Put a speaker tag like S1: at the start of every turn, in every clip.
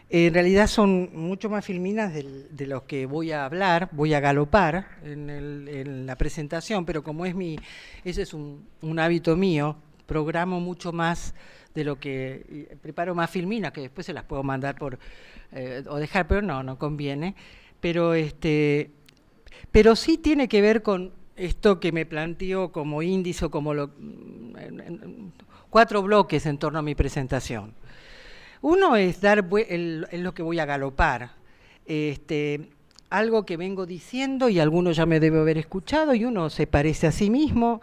S1: En realidad son mucho más filminas de los que voy a hablar, voy a galopar en la presentación, pero como ese es un hábito mío, programo mucho más de lo que, preparo más filminas, que después se las puedo mandar o dejar, pero no conviene. Pero, pero sí tiene que ver con esto que me planteo como índice o como 4 bloques en torno a mi presentación. Uno es es lo que voy a galopar, algo que vengo diciendo y alguno ya me debe haber escuchado y uno se parece a sí mismo.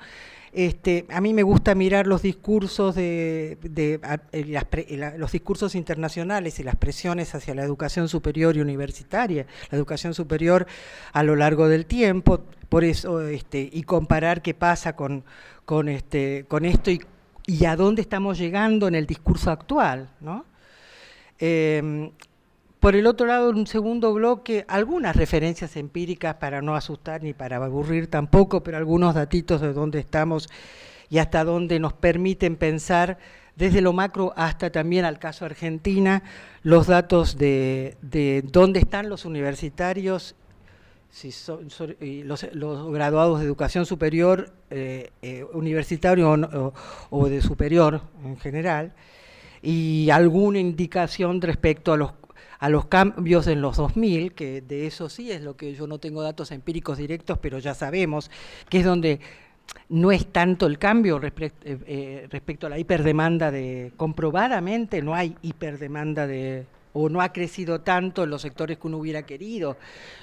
S1: A mí me gusta mirar los discursos los discursos internacionales y las presiones hacia la educación superior y universitaria, la educación superior a lo largo del tiempo, por eso y comparar qué pasa con esto y a dónde estamos llegando en el discurso actual, ¿no? Por el otro lado, en un segundo bloque, algunas referencias empíricas para no asustar ni para aburrir tampoco, pero algunos datitos de dónde estamos y hasta dónde nos permiten pensar desde lo macro hasta también al caso Argentina, los datos de dónde están los universitarios, si los graduados de educación superior, universitario o de superior en general, y alguna indicación respecto a los cambios en los 2000, que de eso sí es lo que yo no tengo datos empíricos directos, pero ya sabemos que es donde no es tanto el cambio respecto a la hiperdemanda comprobadamente no hay hiperdemanda o no ha crecido tanto en los sectores que uno hubiera querido,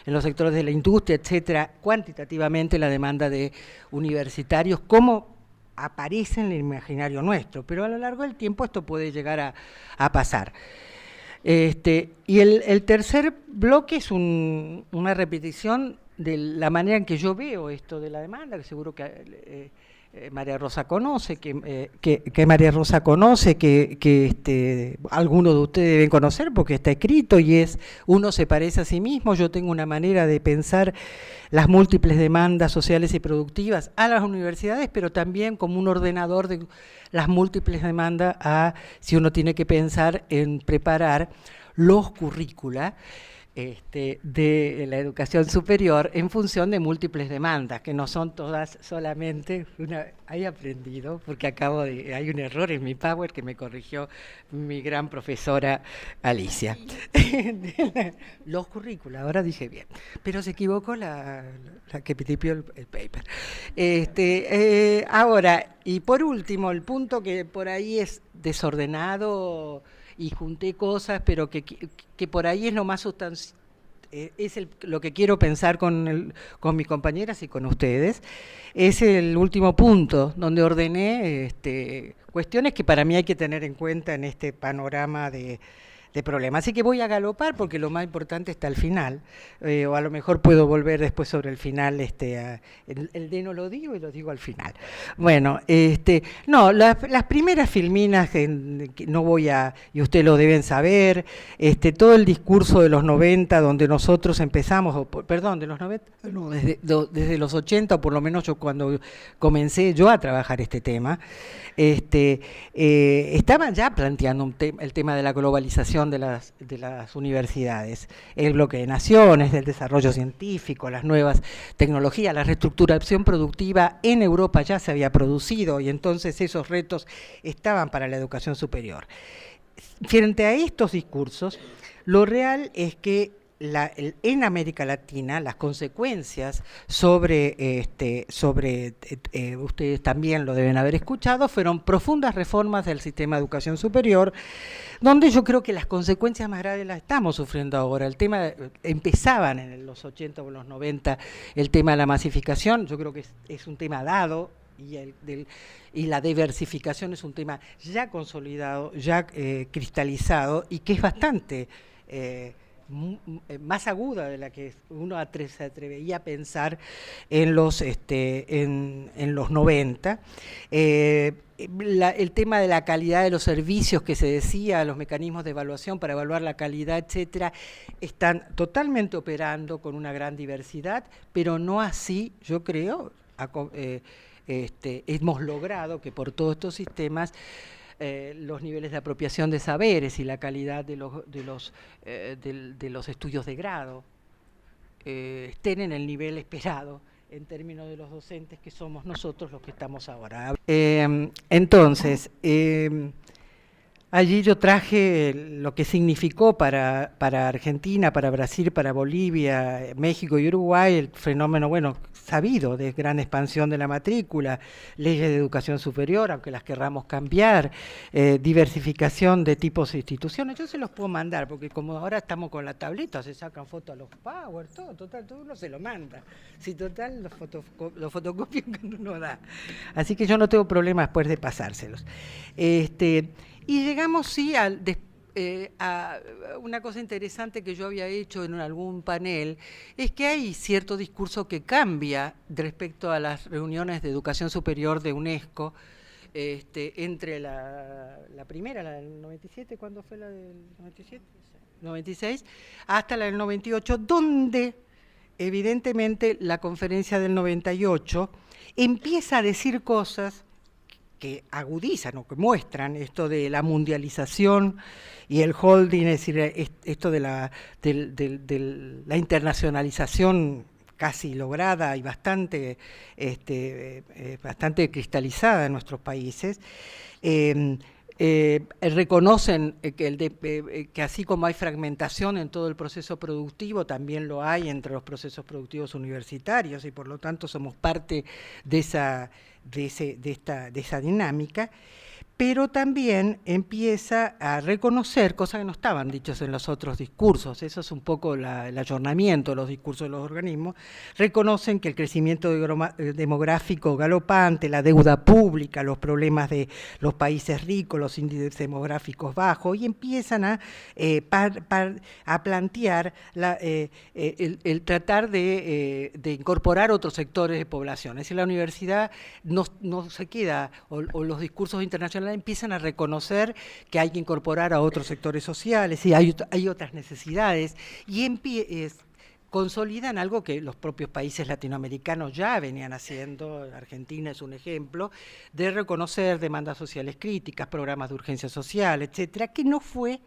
S1: en los sectores de la industria, etcétera, cuantitativamente la demanda de universitarios, como aparece en el imaginario nuestro, pero a lo largo del tiempo esto puede llegar a pasar. Y el tercer bloque es una repetición de la manera en que yo veo esto de la demanda, que seguro que María Rosa conoce, que María Rosa conoce, que algunos de ustedes deben conocer porque está escrito y es uno se parece a sí mismo. Yo tengo una manera de pensar las múltiples demandas sociales y productivas a las universidades, pero también como un ordenador de las múltiples demandas si uno tiene que pensar en preparar los currícula de la educación superior en función de múltiples demandas, que no son todas solamente he aprendido, porque hay un error en mi Power que me corrigió mi gran profesora Alicia. Los currícula, ahora dije bien, pero se equivocó la que tipió el paper. Ahora, y por último, el punto que por ahí es desordenado y junté cosas, pero que por ahí es lo más sustancial, lo que quiero pensar con mis compañeras y con ustedes, es el último punto, donde ordené cuestiones que para mí hay que tener en cuenta en este panorama de problemas. Así que voy a galopar porque lo más importante está al final, o a lo mejor puedo volver después sobre el final, el de no lo digo y lo digo al final. Bueno, no, las primeras filminas que no voy y ustedes lo deben saber, todo el discurso de los 90 donde nosotros empezamos, perdón, de los 90, no, desde los 80, o por lo menos yo cuando comencé yo a trabajar este tema, estaban ya planteando el tema de la globalización de las universidades, el bloque de naciones, del desarrollo científico, las nuevas tecnologías, la reestructuración productiva en Europa ya se había producido y entonces esos retos estaban para la educación superior. Frente a estos discursos, lo real es que en América Latina las consecuencias ustedes también lo deben haber escuchado, fueron profundas reformas del sistema de educación superior, donde yo creo que las consecuencias más graves las estamos sufriendo ahora. Empezaban en los 80 o los 90 el tema de la masificación, yo creo que es un tema dado, y la diversificación es un tema ya consolidado, ya cristalizado, y que es bastante más aguda de la que uno se atrevería a pensar en los 90. El tema de la calidad de los servicios que se decía, los mecanismos de evaluación para evaluar la calidad, etcétera, están totalmente operando con una gran diversidad, pero no así, yo creo, hemos logrado que por todos estos sistemas los niveles de apropiación de saberes y la calidad de los estudios de grado estén en el nivel esperado en términos de los docentes que somos nosotros los que estamos ahora. Entonces, allí yo traje lo que significó para Argentina, para Brasil, para Bolivia, México y Uruguay el fenómeno, bueno, sabido de gran expansión de la matrícula, leyes de educación superior, aunque las querramos cambiar, diversificación de tipos de instituciones. Yo se los puedo mandar, porque como ahora estamos con la tableta, se sacan fotos a los Power, todo uno se lo manda. Si total, los fotocopios que uno da. Así que yo no tengo problema después de pasárselos. Y llegamos, sí, a una cosa interesante que yo había hecho en algún panel, es que hay cierto discurso que cambia respecto a las reuniones de educación superior de UNESCO, entre la primera, la del 97, ¿cuándo fue la del 97? 96, hasta la del 98, donde evidentemente la conferencia del 98 empieza a decir cosas que agudizan o que muestran esto de la mundialización y el holding, es decir, esto de la internacionalización casi lograda y bastante cristalizada en nuestros países. Reconocen que así como hay fragmentación en todo el proceso productivo, también lo hay entre los procesos productivos universitarios, y por lo tanto somos parte de esa dinámica, pero también empieza a reconocer cosas que no estaban dichas en los otros discursos. Eso es un poco el ayornamiento de los discursos de los organismos. Reconocen que el crecimiento demográfico galopante, la deuda pública, los problemas de los países ricos, los índices demográficos bajos, y empiezan a plantear el tratar de incorporar otros sectores de población. Es decir, la universidad no se queda, o los discursos internacionales empiezan a reconocer que hay que incorporar a otros sectores sociales y hay otras necesidades, y consolidan algo que los propios países latinoamericanos ya venían haciendo. Argentina es un ejemplo de reconocer demandas sociales críticas, programas de urgencia social, etcétera, que no fue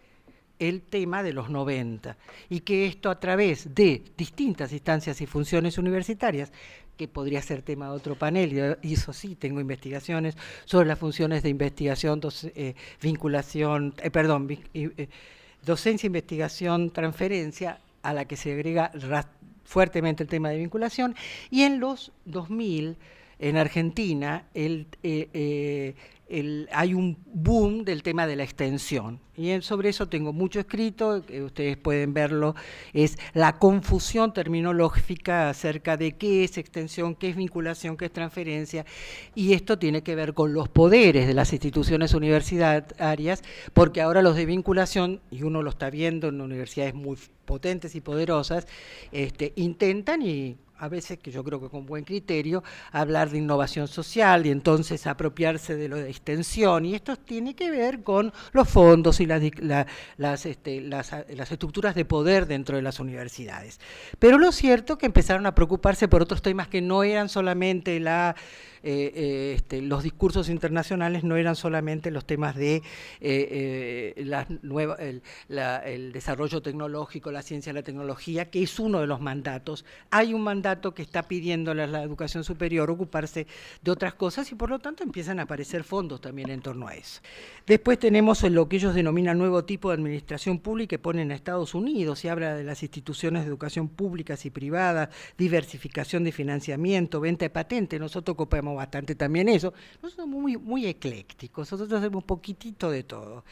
S1: el tema de los 90, y que esto a través de distintas instancias y funciones universitarias, que podría ser tema de otro panel, y eso sí, tengo investigaciones sobre las funciones de investigación, docencia, investigación, transferencia, a la que se agrega fuertemente el tema de vinculación, y en los 2000, en Argentina, hay un boom del tema de la extensión, y sobre eso tengo mucho escrito, que ustedes pueden verlo, es la confusión terminológica acerca de qué es extensión, qué es vinculación, qué es transferencia, y esto tiene que ver con los poderes de las instituciones universitarias, porque ahora los de vinculación, y uno lo está viendo en universidades muy potentes y poderosas, intentan, y a veces, que yo creo que con buen criterio, hablar de innovación social y entonces apropiarse de lo de extensión, y esto tiene que ver con los fondos y las estructuras de poder dentro de las universidades. Pero lo cierto es que empezaron a preocuparse por otros temas que no eran solamente los discursos internacionales, no eran solamente los temas de el desarrollo tecnológico, la ciencia y la tecnología, que es uno de los mandatos. Hay un mandato que está pidiéndole a la educación superior ocuparse de otras cosas, y por lo tanto empiezan a aparecer fondos también en torno a eso. Después tenemos lo que ellos denominan nuevo tipo de administración pública, que ponen a Estados Unidos, y habla de las instituciones de educación públicas y privadas, diversificación de financiamiento, venta de patentes. Nosotros ocupamos bastante también eso. Nosotros somos muy eclécticos, nosotros hacemos un poquitito de todo.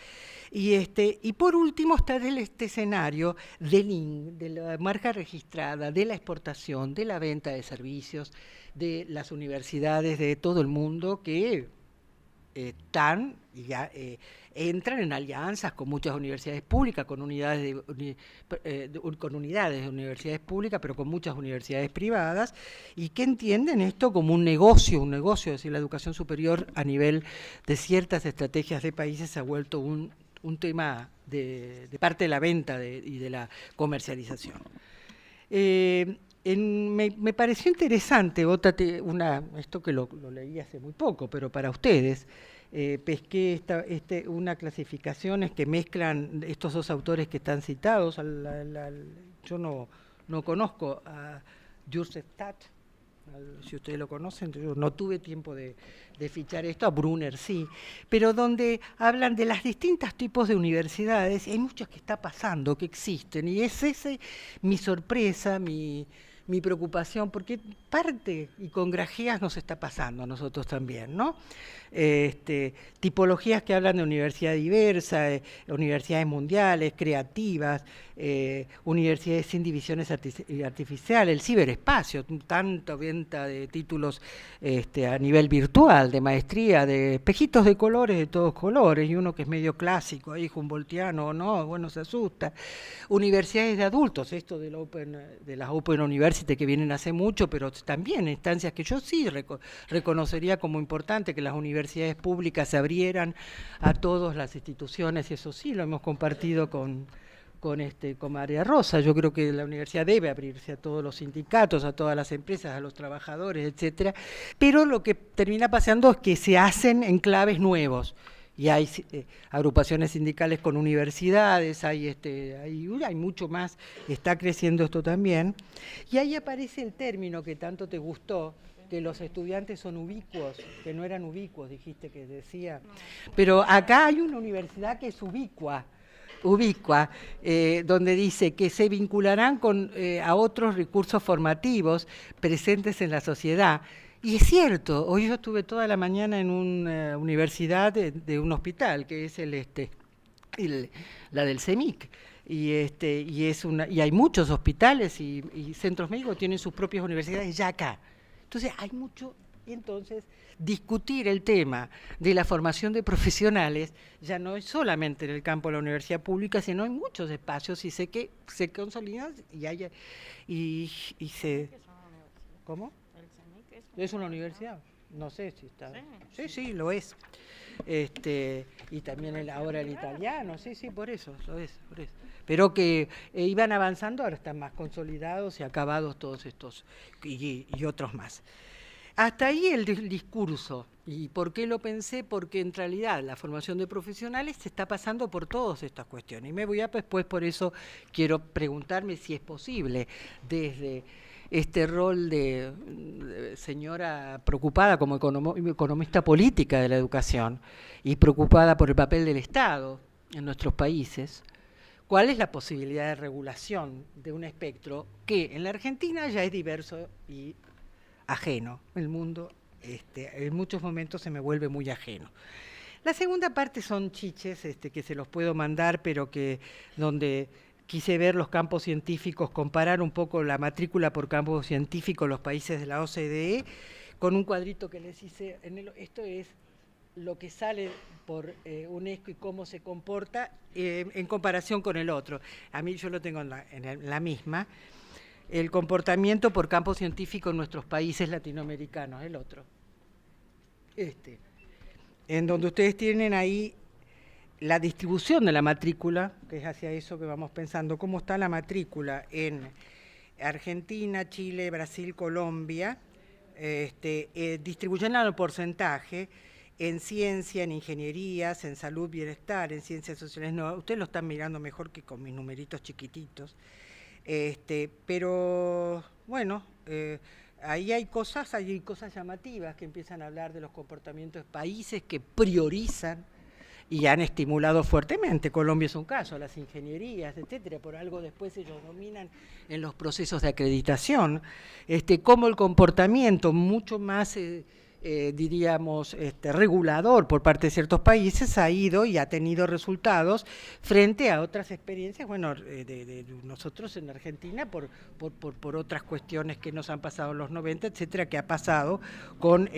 S1: Y por último está este escenario de la marca registrada, de la exportación, de la venta de servicios, de las universidades de todo el mundo que entran en alianzas con muchas universidades públicas, con unidades de universidades públicas, pero con muchas universidades privadas, y que entienden esto como un negocio, es decir, la educación superior a nivel de ciertas estrategias de países se ha vuelto un tema de parte de la venta y de la comercialización. Me pareció interesante, esto que lo leí hace muy poco, pero para ustedes, pesqué una clasificaciones que mezclan estos dos autores que están citados. Yo no conozco a Joseph Tat, si ustedes lo conocen, yo no tuve tiempo de fichar esto, a Brunner sí, pero donde hablan de las distintos tipos de universidades, y hay muchas que está pasando, que existen, y es ese mi sorpresa, mi preocupación, porque parte, y con grajeas nos está pasando a nosotros también, ¿no? Tipologías que hablan de universidad diversa, universidades mundiales, creativas, universidades sin divisiones artificiales, el ciberespacio, tanta venta de títulos a nivel virtual, de maestría, de espejitos de colores de todos colores, y uno que es medio clásico, ahí humboldtiano o no, bueno, se asusta. Universidades de adultos, esto de las Open University que vienen hace mucho, pero también instancias que yo sí reconocería como importante, que las universidades públicas se abrieran a todas las instituciones, y eso sí lo hemos compartido con María Rosa. Yo creo que la universidad debe abrirse a todos los sindicatos, a todas las empresas, a los trabajadores, etcétera, pero lo que termina pasando es que se hacen enclaves nuevos. Y hay agrupaciones sindicales con universidades, hay mucho más, está creciendo esto también. Y ahí aparece el término que tanto te gustó, que los estudiantes son ubicuos, que no eran ubicuos, dijiste que decía. Pero acá hay una universidad que es ubicua, donde dice que se vincularán a otros recursos formativos presentes en la sociedad. Y es cierto, hoy yo estuve toda la mañana en una universidad de un hospital, que es la del CEMIC, y hay muchos hospitales y centros médicos tienen sus propias universidades ya acá. Entonces hay mucho, y entonces discutir el tema de la formación de profesionales ya no es solamente en el campo de la universidad pública, sino en muchos espacios, y sé que se consolidan y se... ¿Cómo? ¿Es una universidad? No sé si está... Sí, lo es. Y también ahora el italiano, sí, por eso, lo es. Pero que iban avanzando, ahora están más consolidados y acabados todos estos y otros más. Hasta ahí el discurso. ¿Y por qué lo pensé? Porque en realidad la formación de profesionales se está pasando por todas estas cuestiones. Y me voy a después, por eso quiero preguntarme si es posible, desde este rol de señora preocupada como economista política de la educación y preocupada por el papel del Estado en nuestros países, ¿cuál es la posibilidad de regulación de un espectro que en la Argentina ya es diverso y ajeno? El mundo en muchos momentos se me vuelve muy ajeno. La segunda parte son chiches que se los puedo mandar, pero que donde quise ver los campos científicos, comparar un poco la matrícula por campo científico en los países de la OCDE, con un cuadrito que les hice, esto es lo que sale por UNESCO y cómo se comporta en comparación con el otro. A mí yo lo tengo en la misma. El comportamiento por campo científico en nuestros países latinoamericanos, el otro. En donde ustedes tienen ahí la distribución de la matrícula, que es hacia eso que vamos pensando, cómo está la matrícula en Argentina, Chile, Brasil, Colombia, distribuyendo el porcentaje en ciencia, en ingenierías, en salud, bienestar, en ciencias sociales. No, ustedes lo están mirando mejor que con mis numeritos chiquititos. Pero bueno, ahí hay cosas llamativas que empiezan a hablar de los comportamientos de países que priorizan y han estimulado fuertemente. Colombia es un caso, las ingenierías, etcétera, por algo después ellos dominan en los procesos de acreditación, como el comportamiento mucho más, diríamos, regulador por parte de ciertos países ha ido y ha tenido resultados frente a otras experiencias, bueno, de nosotros en Argentina por otras cuestiones que nos han pasado en los 90, etcétera, que ha pasado con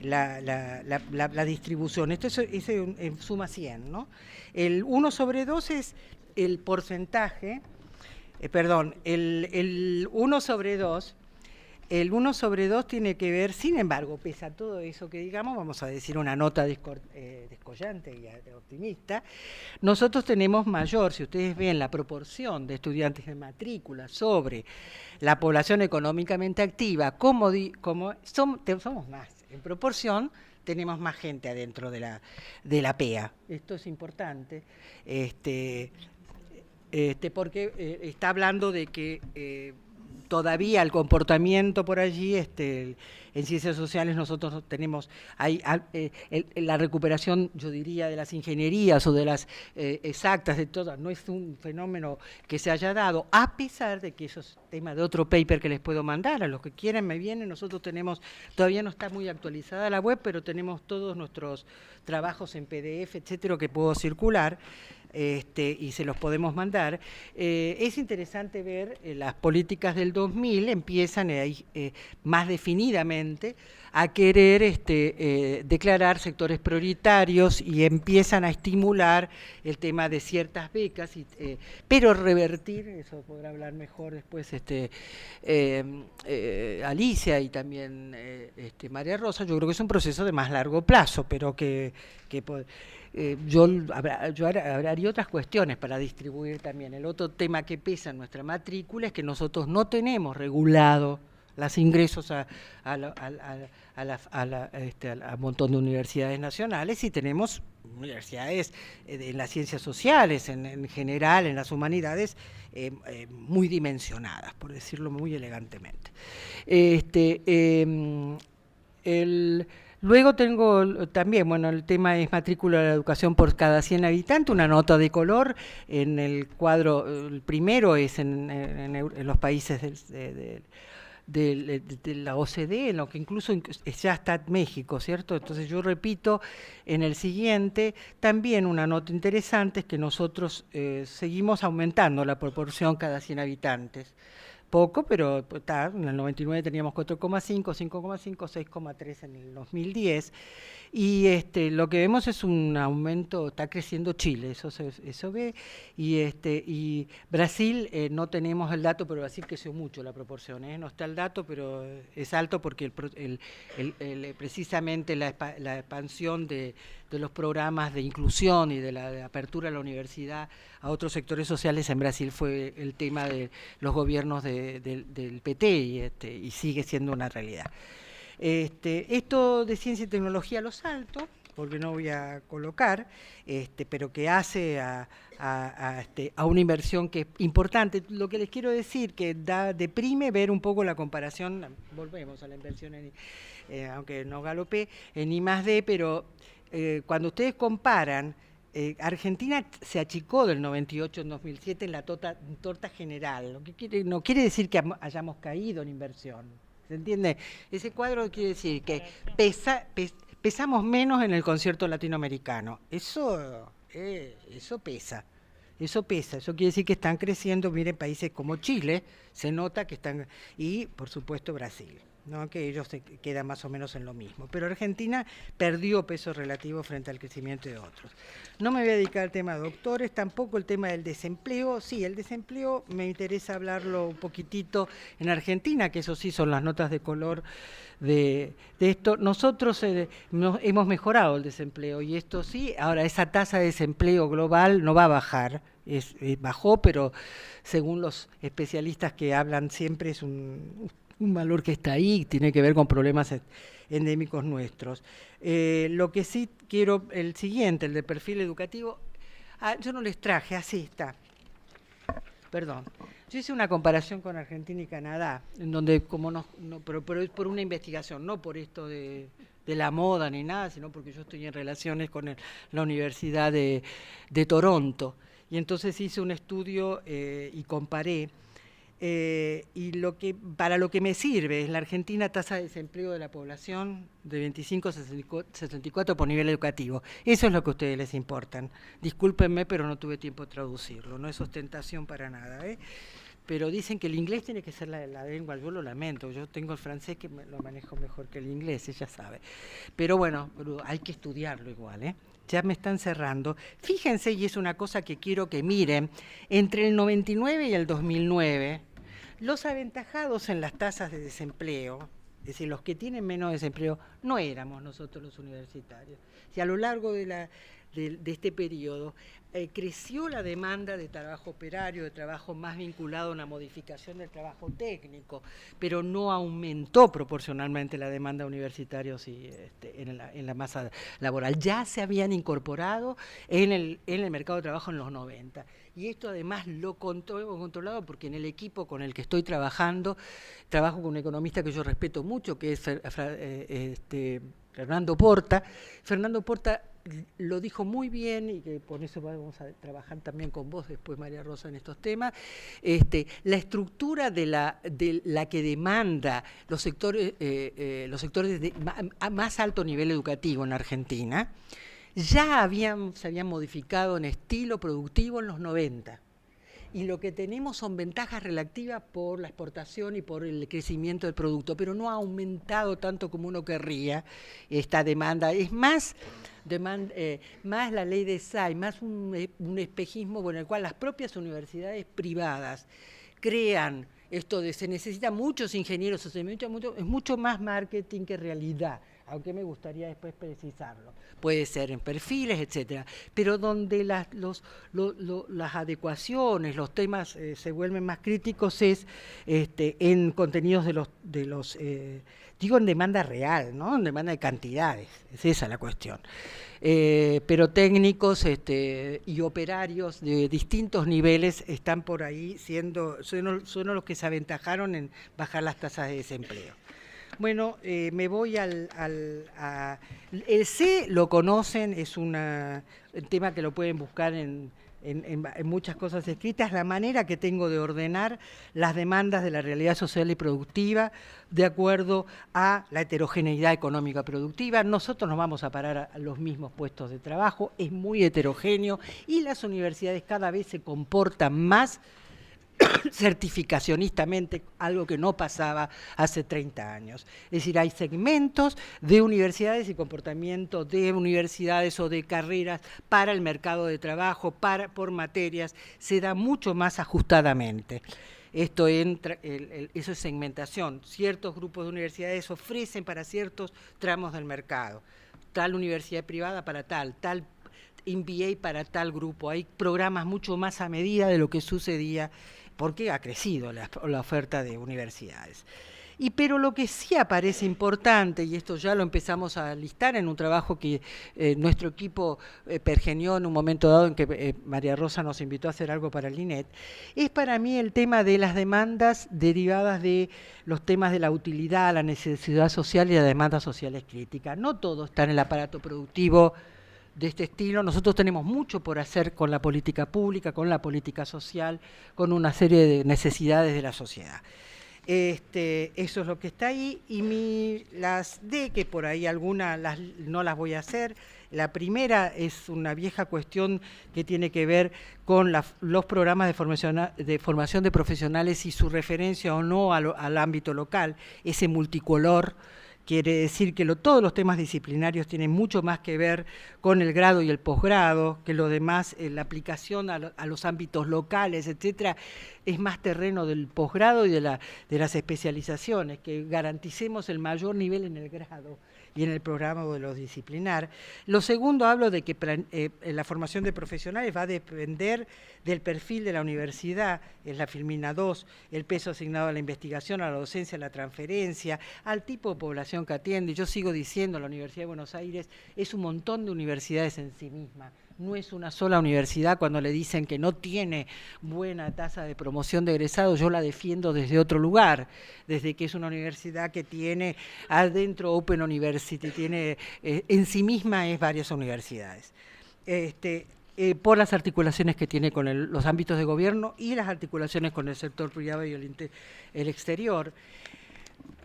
S1: la distribución. Esto es en suma 100, ¿no? El 1/2 es el porcentaje, el 1/2 El 1/2 tiene que ver, sin embargo, pese a todo eso que digamos, vamos a decir una nota descollante y optimista, nosotros tenemos mayor, si ustedes ven la proporción de estudiantes de matrícula sobre la población económicamente activa, somos más, en proporción tenemos más gente adentro de la PEA. Esto es importante, porque está hablando de que todavía el comportamiento por allí, en ciencias sociales nosotros tenemos la recuperación, yo diría, de las ingenierías o de las exactas, de todas, no es un fenómeno que se haya dado, a pesar de que eso es tema de otro paper que les puedo mandar, a los que quieran me vienen, nosotros tenemos, todavía no está muy actualizada la web, pero tenemos todos nuestros trabajos en PDF, etcétera, que puedo circular, y se los podemos mandar. Es interesante ver las políticas del 2000 empiezan más definidamente a querer declarar sectores prioritarios y empiezan a estimular el tema de ciertas becas, pero revertir, eso podrá hablar mejor después Alicia y también María Rosa, yo creo que es un proceso de más largo plazo, pero yo haría otras cuestiones para distribuir también. El otro tema que pesa en nuestra matrícula es que nosotros no tenemos regulado los ingresos a un montón de universidades nacionales y tenemos universidades en las ciencias sociales, en general, en las humanidades, muy dimensionadas, por decirlo muy elegantemente. Luego tengo también, bueno, el tema es matrícula de la educación por cada 100 habitantes, una nota de color en el cuadro, el primero es en los países de la OCDE, en lo que incluso ya está México, ¿cierto? Entonces yo repito, en el siguiente, también una nota interesante es que nosotros seguimos aumentando la proporción cada 100 habitantes. Poco, pero está, en el 99 teníamos 4,5, 5,5, 6,3 en el 2010, y lo que vemos es un aumento, está creciendo Chile, eso ve, y Brasil, no tenemos el dato, pero Brasil creció mucho la proporción, no está el dato, pero es alto porque precisamente la expansión de los programas de inclusión y de la apertura de la universidad a otros sectores sociales en Brasil fue el tema de los gobiernos del PT y sigue siendo una realidad. Esto de ciencia y tecnología lo salto, porque no voy a colocar, pero que hace a una inversión que es importante. Lo que les quiero decir, que deprime ver un poco la comparación, volvemos a la inversión, aunque no galopé, en I+D, pero cuando ustedes comparan, Argentina se achicó del 98 en 2007 en la torta general, lo que no quiere decir que hayamos caído en inversión, ¿se entiende? Ese cuadro quiere decir que pesamos menos en el concierto latinoamericano, eso pesa. Eso quiere decir que están creciendo, miren, países como Chile, se nota que están, y por supuesto Brasil, ¿no? Que ellos se quedan más o menos en lo mismo. Pero Argentina perdió peso relativo frente al crecimiento de otros. No me voy a dedicar al tema de doctores, tampoco el tema del desempleo. Sí, el desempleo me interesa hablarlo un poquitito en Argentina, que eso sí son las notas de color de esto. Nosotros hemos mejorado el desempleo y esto sí, ahora esa tasa de desempleo global no va a bajar, bajó, pero según los especialistas que hablan siempre es un valor que está ahí, tiene que ver con problemas endémicos nuestros. Lo que sí quiero, el siguiente, el de perfil educativo, yo no les traje, así está. Perdón. Yo hice una comparación con Argentina y Canadá, en donde, pero es por una investigación, no por esto de la moda ni nada, sino porque yo estoy en relaciones con la Universidad de Toronto. Y entonces hice un estudio y comparé. Y para lo que me sirve es la Argentina tasa de desempleo de la población de 25 a 64 por nivel educativo. Eso es lo que a ustedes les importan. Discúlpenme, pero no tuve tiempo de traducirlo, no es ostentación para nada, pero dicen que el inglés tiene que ser la lengua, yo lo lamento, yo tengo el francés que lo manejo mejor que el inglés, ella sabe. Pero bueno, hay que estudiarlo igual, Ya me están cerrando. Fíjense, y es una cosa que quiero que miren, entre el 99 y el 2009, Los aventajados en las tasas de desempleo, es decir, los que tienen menos desempleo, no éramos nosotros los universitarios. Si a lo largo de este periodo creció la demanda de trabajo operario, de trabajo más vinculado a una modificación del trabajo técnico, pero no aumentó proporcionalmente la demanda universitaria en la masa laboral. Ya se habían incorporado en el mercado de trabajo en los 90. Y esto además lo hemos controlado porque en el equipo con el que estoy trabajando, trabajo con un economista que yo respeto mucho, que es Fernando Porta. Fernando Porta lo dijo muy bien, y que por eso vamos a trabajar también con vos después, María Rosa, en estos temas. La estructura de la que demanda los sectores de más alto nivel educativo en Argentina ya se habían modificado en estilo productivo en los 90. Y lo que tenemos son ventajas relativas por la exportación y por el crecimiento del producto, pero no ha aumentado tanto como uno querría esta demanda. Es más la ley de SAI, más un espejismo con el cual las propias universidades privadas crean esto de se necesitan muchos ingenieros, es mucho más marketing que realidad, aunque me gustaría después precisarlo. Puede ser en perfiles, etcétera, pero donde las adecuaciones, los temas se vuelven más críticos es en contenidos digo en demanda real, ¿no? En demanda de cantidades, es esa la cuestión. Pero técnicos y operarios de distintos niveles están por ahí son los que se aventajaron en bajar las tasas de desempleo. Bueno, me voy el C lo conocen, es un tema que lo pueden buscar en muchas cosas escritas, la manera que tengo de ordenar las demandas de la realidad social y productiva de acuerdo a la heterogeneidad económica productiva. Nosotros nos vamos a parar a los mismos puestos de trabajo, es muy heterogéneo y las universidades cada vez se comportan más certificacionistamente, algo que no pasaba hace 30 años. Es decir, hay segmentos de universidades y comportamiento de universidades o de carreras para el mercado de trabajo, por materias, se da mucho más ajustadamente. Eso es segmentación. Ciertos grupos de universidades ofrecen para ciertos tramos del mercado. Tal universidad privada para tal MBA para tal grupo. Hay programas mucho más a medida de lo que sucedía porque ha crecido la oferta de universidades. Pero lo que sí aparece importante, y esto ya lo empezamos a listar en un trabajo que nuestro equipo pergenió en un momento dado en que María Rosa nos invitó a hacer algo para el INET, es para mí el tema de las demandas derivadas de los temas de la utilidad, la necesidad social y la demanda social es crítica. No todo está en el aparato productivo de este estilo. Nosotros tenemos mucho por hacer con la política pública, con la política social, con una serie de necesidades de la sociedad. Eso es lo que está ahí, y las D, que por ahí algunas no las voy a hacer. La primera es una vieja cuestión que tiene que ver con los programas de formación de profesionales y su referencia o no al ámbito local, ese multicolor. Quiere decir que todos los temas disciplinarios tienen mucho más que ver con el grado y el posgrado, que lo demás, la aplicación a los ámbitos locales, etcétera, es más terreno del posgrado y de las especializaciones, que garanticemos el mayor nivel en el grado y en el programa de lo disciplinar. Lo segundo, hablo de que la formación de profesionales va a depender del perfil de la universidad, es la Filmina 2, el peso asignado a la investigación, a la docencia, a la transferencia, al tipo de población que atiende. Yo sigo diciendo, la Universidad de Buenos Aires es un montón de universidades en sí misma. No es una sola universidad. Cuando le dicen que no tiene buena tasa de promoción de egresados, yo la defiendo desde otro lugar, desde que es una universidad que tiene adentro Open University, tiene en sí misma es varias universidades. Por las articulaciones que tiene con los ámbitos de gobierno y las articulaciones con el sector privado y el exterior.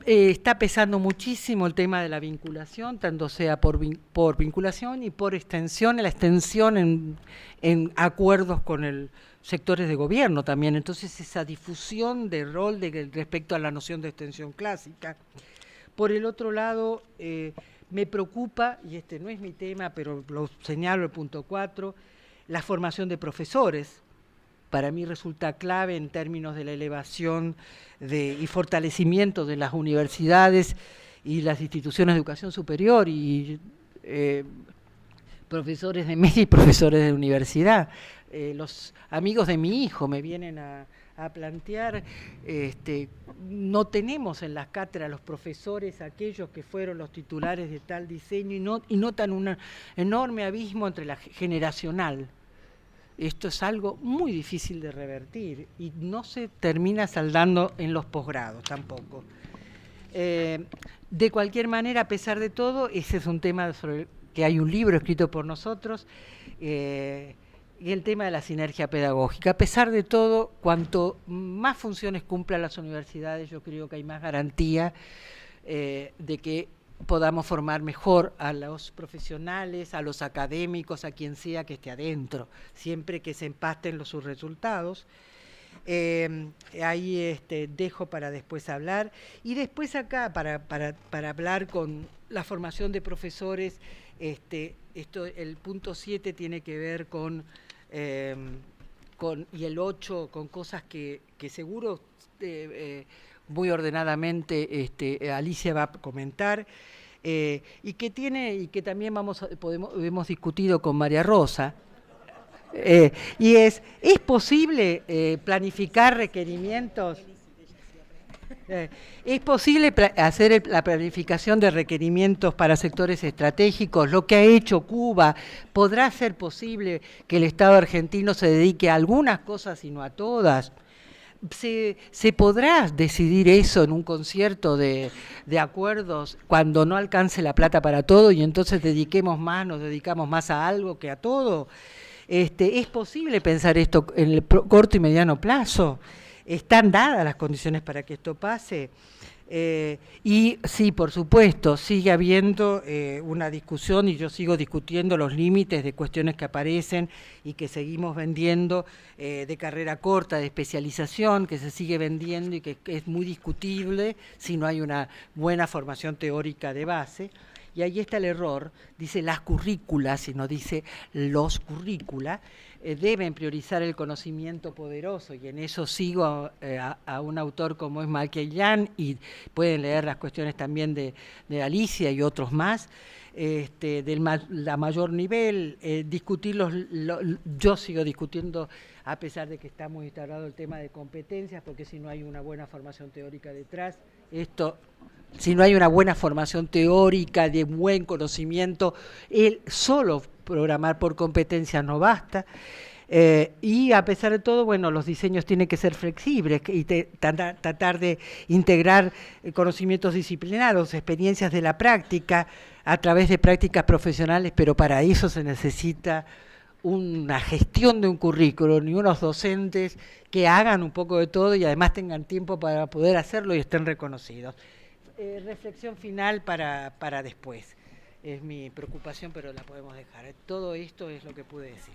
S1: Está pesando muchísimo el tema de la vinculación, tanto sea por vinculación y por extensión, la extensión en acuerdos con el sectores de gobierno también. Entonces, esa difusión de rol respecto a la noción de extensión clásica. Por el otro lado, me preocupa, y este no es mi tema, pero lo señalo el punto 4, la formación de profesores. para mí resulta clave en términos de la elevación y fortalecimiento de las universidades y las instituciones de educación superior y profesores de media y profesores de universidad. Los amigos de mi hijo me vienen a plantear, no tenemos en las cátedras los profesores aquellos que fueron los titulares de tal diseño y notan un enorme abismo entre la generacional. Esto es algo muy difícil de revertir y no se termina saldando en los posgrados tampoco. De cualquier manera, a pesar de todo, ese es un tema sobre el que hay un libro escrito por nosotros, y el tema de la sinergia pedagógica. A pesar de todo, cuanto más funciones cumplan las universidades, yo creo que hay más garantía de que podamos formar mejor a los profesionales, a los académicos, a quien sea que esté adentro, siempre que se empasten sus resultados. Ahí dejo para después hablar. Y después acá, para hablar con la formación de profesores, el punto 7 tiene que ver y el 8 con cosas que seguro muy ordenadamente Alicia va a comentar, y que también hemos discutido con María Rosa, y es posible planificar requerimientos. ¿Es posible hacer la planificación de requerimientos para sectores estratégicos? Lo que ha hecho Cuba, ¿podrá ser posible que el Estado argentino se dedique a algunas cosas y no a todas? ¿Se podrá decidir eso en un concierto de acuerdos cuando no alcance la plata para todo y entonces nos dedicamos más a algo que a todo? ¿Es posible pensar esto en el corto y mediano plazo? ¿Están dadas las condiciones para que esto pase? Y sí, por supuesto, sigue habiendo una discusión y yo sigo discutiendo los límites de cuestiones que aparecen y que seguimos vendiendo de carrera corta, de especialización, que se sigue vendiendo y que es muy discutible si no hay una buena formación teórica de base. Y ahí está el error, dice las currículas, y no dice los currícula, deben priorizar el conocimiento poderoso, y en eso sigo a un autor como es Michael Young, y pueden leer las cuestiones también de Alicia y otros más, la mayor nivel, yo sigo discutiendo, a pesar de que está muy instaurado el tema de competencias, porque si no hay una buena formación teórica detrás, si no hay una buena formación teórica, de buen conocimiento, solo programar por competencias no basta. Y a pesar de todo, bueno, los diseños tienen que ser flexibles y tratar de integrar conocimientos disciplinados, experiencias de la práctica, a través de prácticas profesionales, pero para eso se necesita una gestión de un currículum y unos docentes que hagan un poco de todo y además tengan tiempo para poder hacerlo y estén reconocidos. Reflexión final para después. Es mi preocupación, pero la podemos dejar. Todo esto es lo que pude decir.